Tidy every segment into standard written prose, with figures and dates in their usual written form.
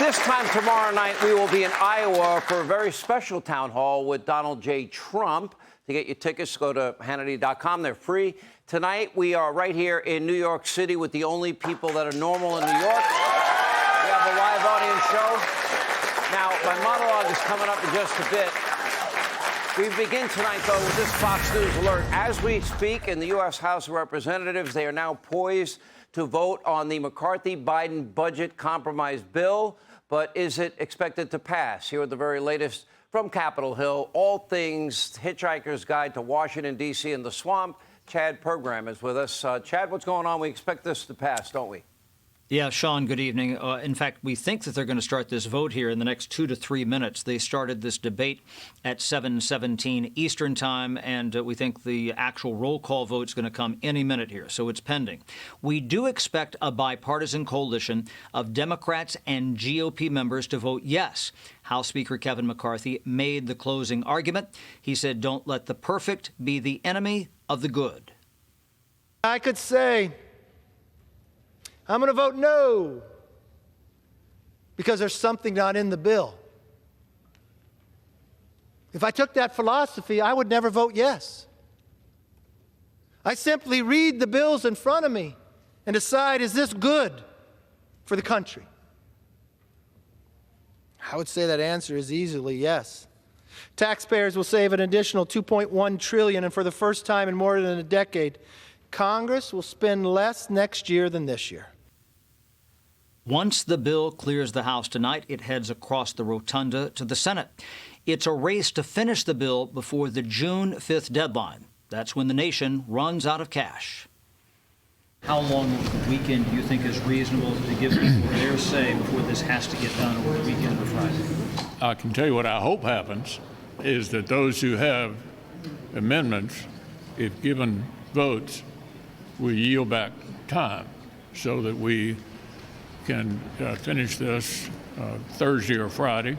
this time tomorrow night, we will be in Iowa for a very special town hall with Donald J. Trump. To get your tickets, go to Hannity.com. They're free. Tonight, we are right here in New York City with the only people that are normal in New York. We have a live audience show. Now, my monologue is coming up in just a bit. We begin tonight, though, with this Fox News alert. As we speak in the U.S. House of Representatives, they are now poised to vote on the McCarthy-Biden budget compromise bill. But is it expected to pass? Here are the very latest from Capitol Hill. All things Hitchhiker's Guide to Washington, D.C. and the Swamp. Chad Pergram is with us. Chad, what's going on? We expect this to pass, don't we? Yeah, Sean, good evening. In fact, we think that they're going to start this vote here in the next 2 to 3 minutes. They started this debate at 7:17 Eastern time, and we think the actual roll call vote is going to come any minute here, so it's pending. We do expect a bipartisan coalition of Democrats and GOP members to vote yes. House Speaker Kevin McCarthy made the closing argument. He said, "Don't let the perfect be the enemy of the good." I could say, I'm going to vote no because there's something not in the bill. If I took that philosophy, I would never vote yes. I simply read the bills in front of me and decide, is this good for the country? I would say that answer is easily yes. Taxpayers will save an additional $2.1 trillion, and for the first time in more than a decade, Congress will spend less next year than this year. Once the bill clears the House tonight, it heads across the rotunda to the Senate. It's a race to finish the bill before the June 5th deadline. That's when the nation runs out of cash. How long of the weekend do you think is reasonable to give people their say before this has to get done over the weekend or Friday? I can tell you what I hope happens is that those who have amendments, if given votes, will yield back time so that we can finish this Thursday or Friday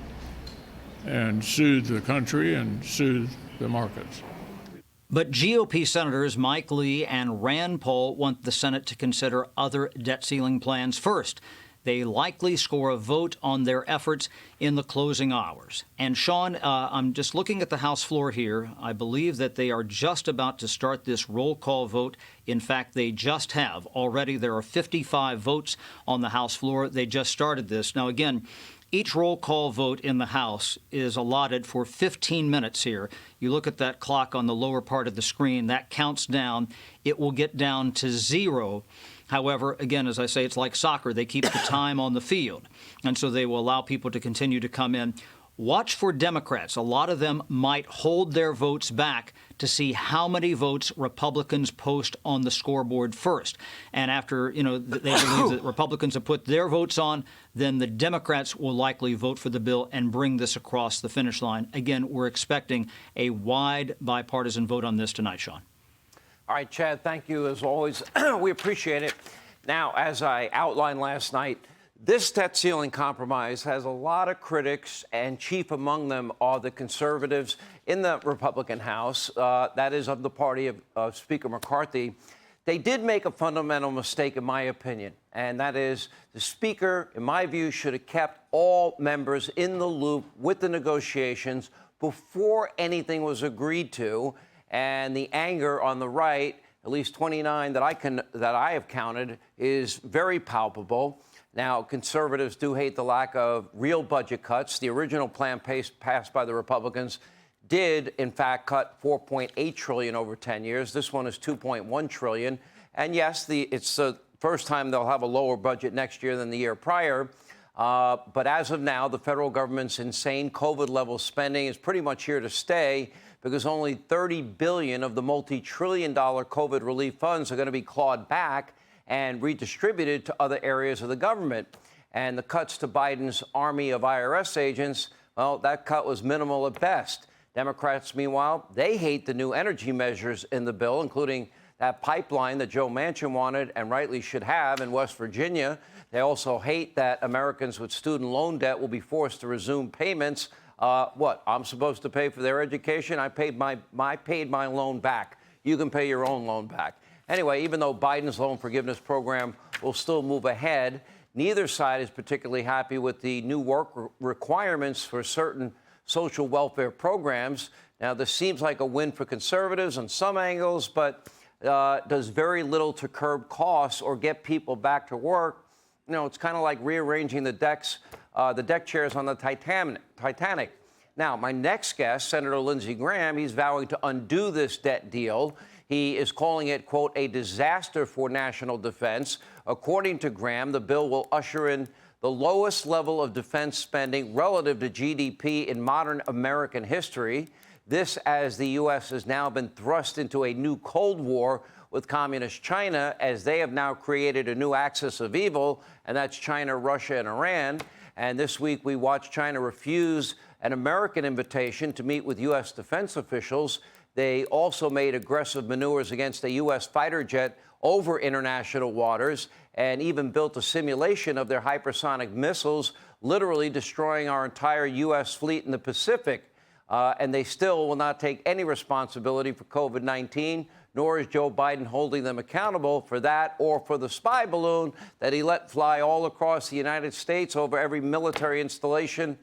and soothe the country and soothe the markets. But GOP Senators Mike Lee and Rand Paul want the Senate to consider other debt ceiling plans first. They likely score a vote on their efforts in the closing hours. And Sean, I'm just looking at the House floor here. I believe that they are just about to start this roll call vote. In fact, they just have. Already there are 55 votes on the House floor. They just started this. Now, again, each roll call vote in the House is allotted for 15 minutes here. You look at that clock on the lower part of the screen, that counts down. It will get down to 0. However, again, as I say, it's like soccer. They keep the time on the field, and so they will allow people to continue to come in. Watch for Democrats. A lot of them might hold their votes back to see how many votes Republicans post on the scoreboard first. And after, they believe that Republicans have put their votes on, then the Democrats will likely vote for the bill and bring this across the finish line. Again, we're expecting a wide bipartisan vote on this tonight, Sean. All right, Chad, thank you as always. We appreciate it. Now, as I outlined last night, this debt ceiling compromise has a lot of critics, and chief among them are the conservatives in the Republican House, that is of the party of Speaker McCarthy. They did make a fundamental mistake, in my opinion, and that is the Speaker, in my view, should have kept all members in the loop with the negotiations before anything was agreed to. And the anger on the right, at least 29 that I have counted, is very palpable. Now, conservatives do hate the lack of real budget cuts. The original plan passed by the Republicans did, in fact, cut $4.8 trillion over 10 years. This one is $2.1 trillion. And yes, it's the first time they'll have a lower budget next year than the year prior. But as of now, the federal government's insane COVID-level spending is pretty much here to stay, because only $30 billion of the multi-trillion-dollar COVID relief funds are going to be clawed back and redistributed to other areas of the government. And the cuts to Biden's army of IRS agents, well, that cut was minimal at best. Democrats, meanwhile, they hate the new energy measures in the bill, including that pipeline that Joe Manchin wanted and rightly should have in West Virginia. They also hate that Americans with student loan debt will be forced to resume payments. What? I'm supposed to pay for their education? I paid my loan back. You can pay your own loan back. Anyway, even though Biden's loan forgiveness program will still move ahead, Neither side is particularly happy with the new work requirements for certain social welfare programs. Now, this seems like a win for conservatives on some angles, but does very little to curb costs or get people back to work. You know, it's kind of like rearranging the deck chairs on the Titanic. Now, my next guest, Senator Lindsey Graham, he's vowing to undo this debt deal. He is calling it, quote, a disaster for national defense. According to Graham, the bill will usher in the lowest level of defense spending relative to GDP in modern American history. This, as the U.S. has now been thrust into a new Cold War with communist China, as they have now created a new axis of evil, and that's China, Russia, and Iran. And this week, we watched China refuse an American invitation to meet with U.S. defense officials. They also made aggressive maneuvers against a U.S. fighter jet over international waters and even built a simulation of their hypersonic missiles, literally destroying our entire U.S. fleet in the Pacific. And they still will not take any responsibility for COVID-19, nor is Joe Biden holding them accountable for that or for the spy balloon that he let fly all across the United States over every military installation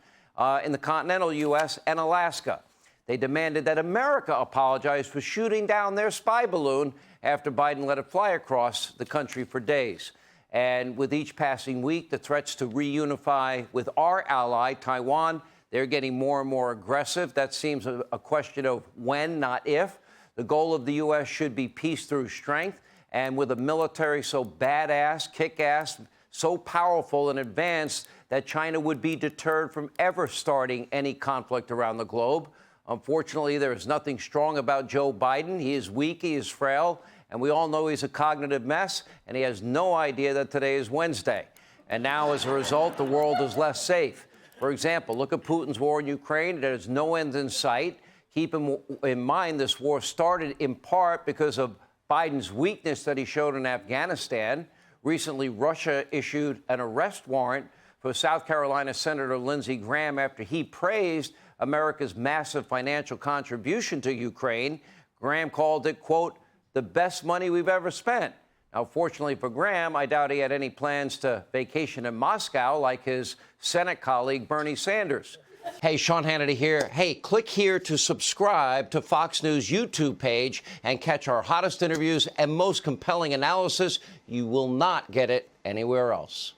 in the continental U.S. and Alaska. They demanded that America apologize for shooting down their spy balloon after Biden let it fly across the country for days. And with each passing week, the threats to reunify with our ally, Taiwan, they're getting more and more aggressive. That seems a question of when, not if. The goal of the U.S. should be peace through strength. And with a military so badass, kick-ass, so powerful and advanced that China would be deterred from ever starting any conflict around the globe. Unfortunately, there is nothing strong about Joe Biden. He is weak, he is frail, and we all know he's a cognitive mess, and he has no idea that today is Wednesday. And now, as a result, the world is less safe. For example, look at Putin's war in Ukraine. There's no end in sight. Keep in mind this war started in part because of Biden's weakness that he showed in Afghanistan. Recently, Russia issued an arrest warrant for South Carolina Senator Lindsey Graham after he praised America's massive financial contribution to Ukraine. Graham called it, quote, the best money we've ever spent. Now, fortunately for Graham, I doubt he had any plans to vacation in Moscow like his Senate colleague Bernie Sanders. Hey, Sean Hannity here. Hey, click here to subscribe to Fox News YouTube page and catch our hottest interviews and most compelling analysis. You will not get it anywhere else.